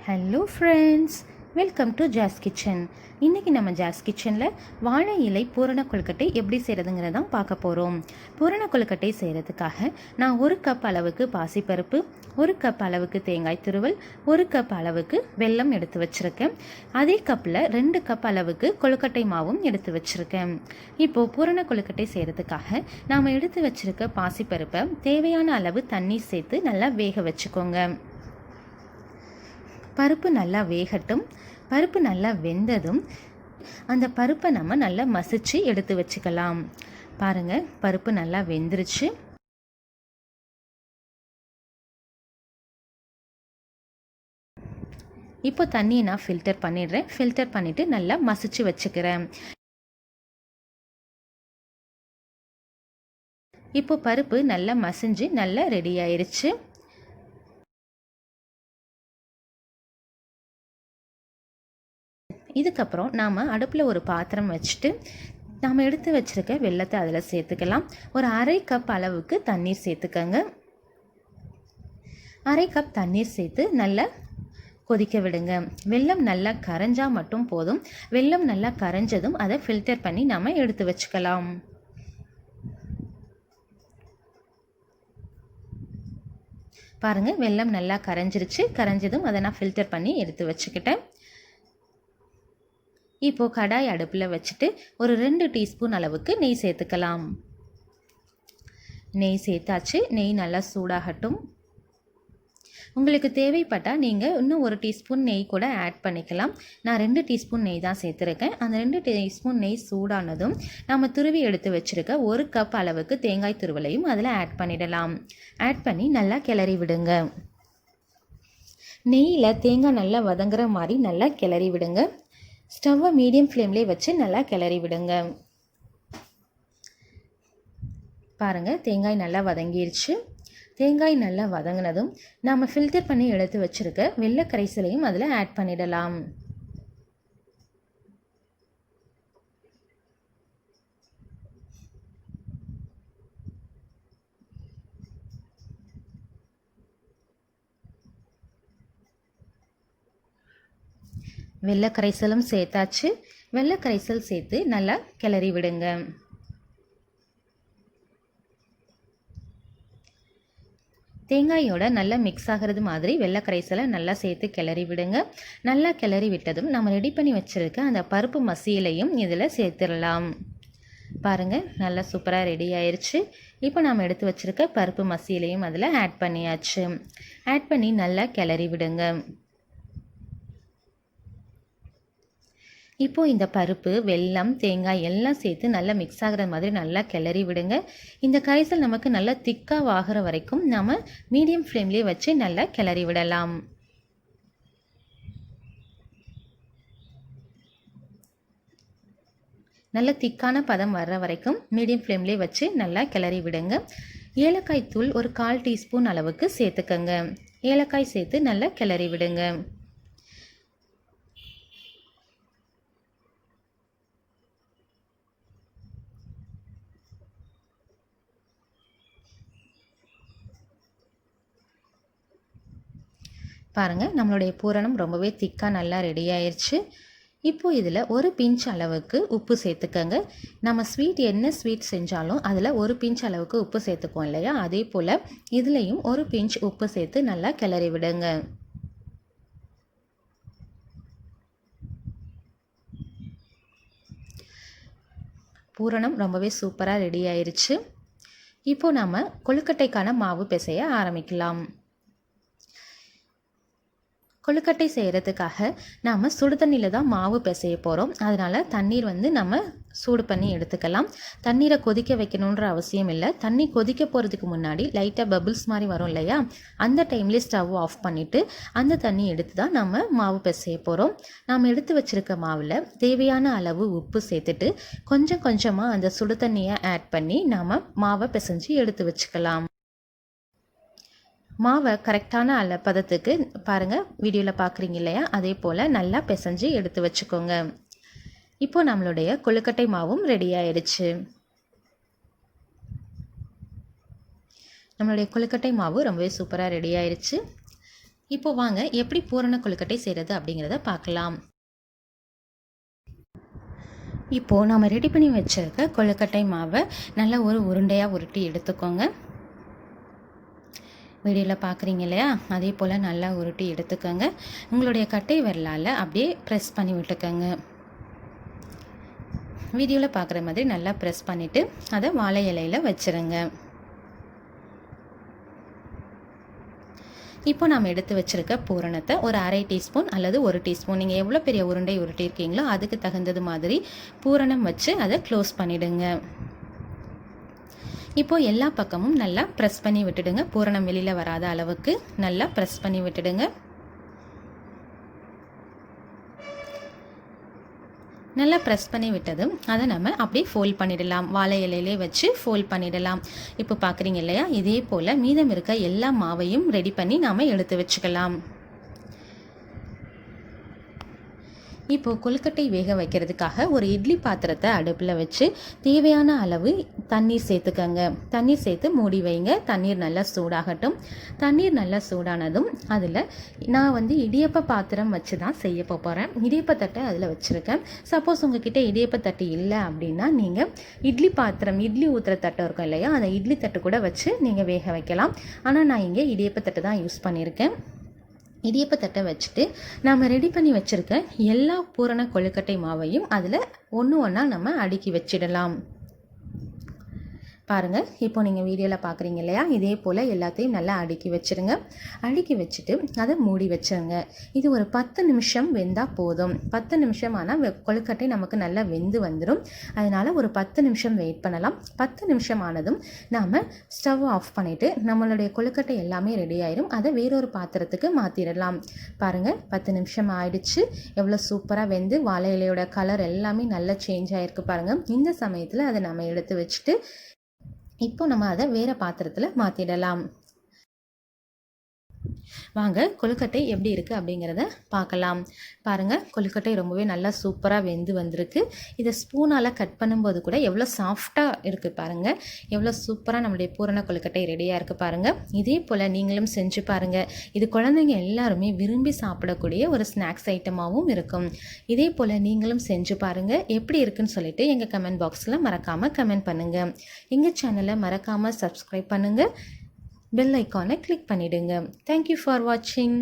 Hello friends, welcome to Jas kitchen. இன்றைக்கி நம்ம ஜாஸ் கிச்சனில் வாழை இலை பூரண கொழுக்கட்டை எப்படி செய்கிறதுங்கிறதான் பார்க்க போகிறோம். பூரண கொழுக்கட்டை செய்கிறதுக்காக நான் 1 கப் அளவுக்கு பாசிப்பருப்பு, 1 கப் அளவுக்கு தேங்காய் துருவல், 1 கப் அளவுக்கு வெல்லம் எடுத்து வச்சுருக்கேன். அதே கப்பில் 2 கப் அளவுக்கு கொழுக்கட்டை மாவும் எடுத்து வச்சுருக்கேன். இப்போது பூரண கொழுக்கட்டை செய்கிறதுக்காக நாம் எடுத்து வச்சுருக்க பாசிப்பருப்பை தேவையான அளவு தண்ணீர் சேர்த்து நல்லா வேக வச்சுக்கோங்க. பருப்பு நல்லா வேகட்டும். பருப்பு நல்லா வெந்ததும் அந்த பருப்பை நம்ம நல்லா மசிச்சு எடுத்து வச்சுக்கலாம். பாருங்கள், பருப்பு நல்லா வெந்துருச்சு. இப்போ தண்ணியை நான் ஃபில்டர் பண்ணிடுறேன். ஃபில்டர் பண்ணிவிட்டு நல்லா மசிச்சு வச்சுக்கிறேன். இப்போ பருப்பு நல்லா மசிஞ்சு நல்லா ரெடி ஆயிடுச்சு. இதுக்கப்புறம் நாம் அடுப்பில் ஒரு பாத்திரம் வச்சுட்டு நாம் எடுத்து வச்சுருக்க வெல்லத்தை அதில் சேர்த்துக்கலாம். ஒரு 1/2 கப் அளவுக்கு தண்ணீர் சேர்த்துக்கங்க. 1/2 கப் தண்ணீர் சேர்த்து நல்லா கொதிக்க விடுங்க. வெல்லம் நல்லா கரைஞ்சால் மட்டும் போதும். வெல்லம் நல்லா கரைஞ்சதும் அதை ஃபில்டர் பண்ணி நாம் எடுத்து வச்சுக்கலாம். பாருங்கள், வெல்லம் நல்லா கரைஞ்சிருச்சு. கரைஞ்சதும் அதை நான் ஃபில்டர் பண்ணி எடுத்து வச்சுக்கிட்டேன். இப்போது கடாய் அடுப்பில் வச்சுட்டு ஒரு 2 டீஸ்பூன் அளவுக்கு நெய் சேர்த்துக்கலாம். நெய் சேர்த்தாச்சு. நெய் நல்லா சூடாகட்டும். உங்களுக்கு தேவைப்பட்டால் நீங்கள் இன்னும் 1 டீஸ்பூன் நெய் கூட ஆட் பண்ணிக்கலாம். நான் 2 டீஸ்பூன் நெய் தான் சேர்த்துருக்கேன். அந்த 2 டீஸ்பூன் நெய் சூடானதும் நம்ம துருவி எடுத்து வச்சுருக்க 1 கப் அளவுக்கு தேங்காய் துருவலையும் அதில் ஆட் பண்ணிடலாம். ஆட் பண்ணி நல்லா கிளறி விடுங்க. நெய்யில் தேங்காய் நல்லா வதங்குற மாதிரி நல்லா கிளறி விடுங்க. ஸ்டவ்வை மீடியம் ஃப்ளேம்லேயே வச்சு நல்லா கிளறி விடுங்க. பாருங்கள், தேங்காய் நல்லா வதங்கிருச்சு. தேங்காய் நல்லா வதங்கினதும் நாம் ஃபில்டர் பண்ணி எடுத்து வச்சுருக்க வெள்ளை கரைசலையும் அதில் ஆட் பண்ணிடலாம். வெள்ளை கரைசலும் சேர்த்தாச்சு. வெள்ளை கரைசல் சேர்த்து நல்லா கிளறி விடுங்க. தேங்காயோட நல்லா மிக்ஸ் ஆகிறது மாதிரி வெள்ளை கரைசலை நல்லா சேர்த்து கிளறி விடுங்க. நல்லா கிளறி விட்டதும் நம்ம ரெடி பண்ணி வச்சுருக்க அந்த பருப்பு மசியலையும் இதில் சேர்த்துடலாம். பாருங்கள், நல்லா சூப்பராக ரெடி ஆயிடுச்சு. இப்போ நாம் எடுத்து வச்சுருக்க பருப்பு மசியலையும் அதில் ஆட் பண்ணியாச்சு. ஆட் பண்ணி நல்லா கிளறி விடுங்க. இப்போது இந்த பருப்பு, வெல்லம், தேங்காய் எல்லாம் சேர்த்து நல்லா மிக்ஸ் ஆகிற மாதிரி நல்லா கிளறி விடுங்க. இந்த கரைசல் நமக்கு நல்லா திக்காக ஆகிற வரைக்கும் நம்ம மீடியம் ஃப்ளேம்லேயே வச்சு நல்லா கிளறி விடலாம். நல்ல திக்கான பதம் வர்ற வரைக்கும் மீடியம் ஃப்ளேம்லேயே வச்சு நல்லா கிளறி விடுங்க. ஏலக்காய் தூள் ஒரு 1/4 டீஸ்பூன் அளவுக்கு சேர்த்துக்கங்க. ஏலக்காய் சேர்த்து நல்லா கிளறி விடுங்க. பாருங்கள், நம்மளுடைய பூரணம் ரொம்பவே திக்காக நல்லா ரெடி ஆயிடுச்சு. இப்போது இதில் ஒரு பிஞ்ச் அளவுக்கு உப்பு சேர்த்துக்கங்க. நம்ம என்ன ஸ்வீட் செஞ்சாலும் அதில் ஒரு பிஞ்ச் அளவுக்கு உப்பு சேர்த்துக்குவோம் இல்லையா, அதே போல் இதுலேயும் ஒரு பிஞ்ச் உப்பு சேர்த்து நல்லா கிளறி விடுங்க. பூரணம் ரொம்பவே சூப்பராக ரெடி ஆயிடுச்சு. இப்போது நம்ம கொழுக்கட்டைக்கான மாவு பிசைய ஆரம்பிக்கலாம். கொழுக்கட்டை செய்கிறதுக்காக நாம் சுடு தண்ணியில் தான் மாவு பிசைய போகிறோம். அதனால் தண்ணீர் நம்ம சூடு பண்ணி எடுத்துக்கலாம். தண்ணீரை கொதிக்க வைக்கணுன்ற அவசியம் இல்லை. தண்ணி கொதிக்க போகிறதுக்கு முன்னாடி லைட்டாக பபிள்ஸ் மாதிரி வரும் இல்லையா, அந்த டைம்லேயே ஸ்டவ் ஆஃப் பண்ணிவிட்டு அந்த தண்ணி எடுத்து தான் நம்ம மாவு பிசைய போகிறோம். நாம் எடுத்து வச்சுருக்க மாவில் தேவையான அளவு உப்பு சேர்த்துட்டு கொஞ்சம் கொஞ்சமாக அந்த சுடு தண்ணியை ஆட் பண்ணி நாம் மாவை பிசைஞ்சு எடுத்து வச்சுக்கலாம். மாவை கரெக்டான பதத்துக்கு பாருங்கள், வீடியோவில் பார்க்குறீங்க இல்லையா, அதே போல் நல்லா பிசைஞ்சு எடுத்து வச்சுக்கோங்க. இப்போது நம்மளுடைய கொழுக்கட்டை மாவும் ரெடி ஆயிடுச்சு. நம்மளுடைய கொழுக்கட்டை மாவு ரொம்பவே சூப்பராக ரெடி ஆயிடுச்சு. இப்போ வாங்க எப்படி பூரண கொழுக்கட்டை செய்கிறது அப்படிங்கிறத பார்க்கலாம். இப்போது நம்ம ரெடி பண்ணி வச்சுருக்க கொழுக்கட்டை மாவை நல்லா ஒரு உருண்டையாக உருட்டி எடுத்துக்கோங்க. வீடியோவில் பார்க்குறீங்க இல்லையா, அதே போல் நல்லா உருட்டி எடுத்துக்கோங்க. உங்களுடைய கட்டை விரலால் அப்படியே ப்ரெஸ் பண்ணி விட்டுக்கோங்க. வீடியோவில் பார்க்குற மாதிரி நல்லா ப்ரெஸ் பண்ணிவிட்டு அதை வாழை இலையில் வச்சுருங்க. இப்போ நாம் எடுத்து வச்சுருக்க பூரணத்தை ஒரு 1/2 டீஸ்பூன் அல்லது 1 டீஸ்பூன், நீங்கள் எவ்வளோ பெரிய உருண்டை உருட்டியிருக்கீங்களோ அதுக்கு தகுந்தது மாதிரி பூரணம் வச்சு அதை க்ளோஸ் பண்ணிவிடுங்க. இப்போது எல்லா பக்கமும் நல்லா ப்ரெஸ் பண்ணி விட்டுடுங்க. பூரணம் வெளியில் வராத அளவுக்கு நல்லா ப்ரெஸ் பண்ணி விட்டுடுங்க. நல்லா ப்ரெஸ் பண்ணி விட்டதும் அதை நம்ம அப்படியே ஃபோல்ட் பண்ணிடலாம். வாழை இலையிலே வச்சு ஃபோல்ட் பண்ணிடலாம். இப்போ பார்க்குறீங்க இல்லையா, இதே போல் மீதம் இருக்க எல்லா மாவையும் ரெடி பண்ணி நாம் எடுத்து வச்சுக்கலாம். இப்போது கொழுக்கட்டை வேக வைக்கிறதுக்காக ஒரு இட்லி பாத்திரத்தை அடுப்பில் வச்சு தேவையான அளவு தண்ணீர் சேர்த்துக்கங்க. தண்ணீர் சேர்த்து மூடி வைங்க. தண்ணீர் நல்லா சூடாகட்டும். தண்ணீர் நல்லா சூடானதும் அதில் நான் இடியப்ப பாத்திரம் வச்சு தான் செய்ய போகிறேன். இடியப்பத்தட்டை அதில் வச்சுருக்கேன். சப்போஸ் உங்ககிட்ட இடியப்பத்தட்டு இல்லை அப்படின்னா நீங்கள் இட்லி பாத்திரம், இட்லி ஊற்றுற தட்டு இருக்கும் இல்லையா, அந்த இட்லி தட்டு கூட வச்சு நீங்கள் வேக வைக்கலாம். ஆனால் நான் இங்கே இடியப்பத்தட்டு தான் யூஸ் பண்ணியிருக்கேன். இடியப்பத்தட்டை வச்சுட்டு நாம் ரெடி பண்ணி வச்சுருக்க எல்லா பூரண கொழுக்கட்டை மாவையும் அதில் ஒன்று ஒன்றா நம்ம அடுக்கி வச்சிடலாம். பாருங்கள், இப்போ நீங்கள் வீடியோவில் பார்க்குறீங்க இல்லையா, இதே போல் எல்லாத்தையும் நல்லா அடுக்கி வச்சுருங்க. அடுக்கி வச்சுட்டு அதை மூடி வச்சுருங்க. இது ஒரு 10 நிமிஷம் வெந்தால் போதும். 10 நிமிஷம் ஆனால் கொழுக்கட்டை நமக்கு நல்லா வெந்து வந்துடும். அதனால் ஒரு 10 நிமிஷம் வெயிட் பண்ணலாம். 10 நிமிஷம் ஆனதும் நாம் ஸ்டவ் ஆஃப் பண்ணிவிட்டு நம்மளுடைய கொழுக்கட்டை எல்லாமே ரெடி ஆயிடும். அதை வேறொரு பாத்திரத்துக்கு மாற்றிடலாம். பாருங்கள், 10 நிமிஷம் ஆயிடுச்சு. எவ்வளோ சூப்பராக வெந்து வாழை இலையோட கலர் எல்லாமே நல்லா சேஞ்ச் ஆகிருக்கு பாருங்கள். இந்த சமயத்தில் அதை நம்ம எடுத்து வச்சுட்டு இப்போ நம்ம அதை வேறு பாத்திரத்தில் மாற்றிடலாம். வாங்க கொழுக்கட்டை எப்படி இருக்குது அப்படிங்கிறத பார்க்கலாம். பாருங்கள், கொழுக்கட்டை ரொம்பவே நல்லா சூப்பராக வெந்து வந்திருக்கு. இதை ஸ்பூனால் கட் பண்ணும்போது கூட எவ்வளோ சாஃப்டாக இருக்குது பாருங்கள். எவ்வளோ சூப்பராக நம்மளுடைய பூரண கொழுக்கட்டை ரெடியாக இருக்குது பாருங்கள். இதே போல் நீங்களும் செஞ்சு பாருங்கள். இது குழந்தைங்க எல்லாருமே விரும்பி சாப்பிடக்கூடிய ஒரு ஸ்நாக்ஸ் ஐட்டமாகவும் இருக்கும். இதே போல் நீங்களும் செஞ்சு பாருங்கள். எப்படி இருக்குன்னு சொல்லிட்டு எங்கள் கமெண்ட் பாக்ஸில் மறக்காமல் கமெண்ட் பண்ணுங்கள். எங்கள் சேனலை மறக்காமல் சப்ஸ்கிரைப் பண்ணுங்கள். பெல் ஐக்கானை கிளிக் பண்ணிவிடுங்க. தேங்க்யூ ஃபார் வாட்சிங்.